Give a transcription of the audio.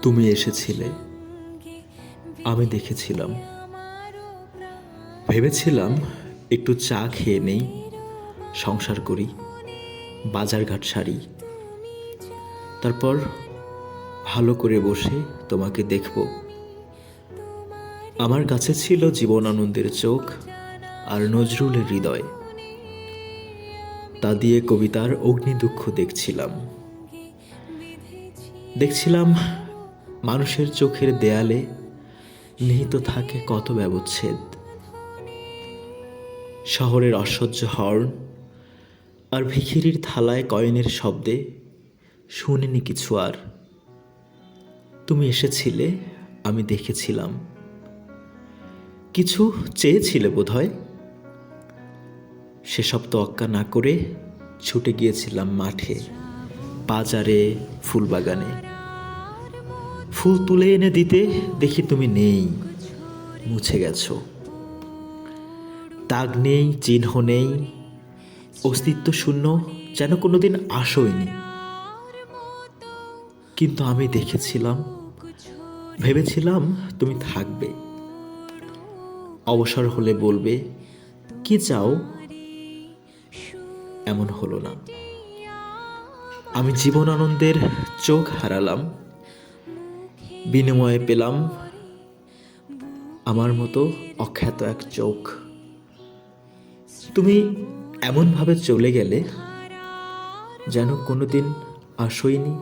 তুমি এসেছিলে, আমি দেখেছিলাম। ভেবেছিলাম একটু চা খেয়ে নেই, সংসার করি, বাজারঘাট সারি। তারপর ভালো করে বসে তোমাকে দেখব। আমার কাছে ছিল জীবনানন্দের চোখ আর নজরুলের হৃদয়। তা দিয়ে কবিতার অগ্নিদুঃখ দেখছিলাম। দেখছিলাম মানুষের চোখের দেয়ালে নিহিত থাকে কত ব্যবচ্ছেদ। শহরের অসহ্য হর্ন আর ভিখিরির থালায় কয়েনের শব্দে শুনিনি কিছু আর। তুমি এসেছিলে, আমি দেখেছিলাম। কিছু চেয়েছিলে বোধহয়। সেসব তোয়াক্কা না করে ছুটে গিয়েছিলাম মাঠে, বাজারে, ফুলবাগানে। ফুল তুলে এনে দিতে দেখি তুমি নেই, মুছে গেছো। দাগ নেই, চিহ্ন নেই, অস্তিত্ব শূন্য, যেন কোনোদিন আসোইনি। কিন্তু আমি দেখেছিলাম, ভেবেছিলাম তুমি থাকবে। অবসর হলে বলবে, কি চাও? এমন হলো না। আমি জীবনানন্দের চোখ হারালাম, বিনিময়ে পেলাম আমার মতো অখ্যাত এক চোখ। তুমি এমনভাবে চলে গেলে যেন কোনোদিন আসোইনি।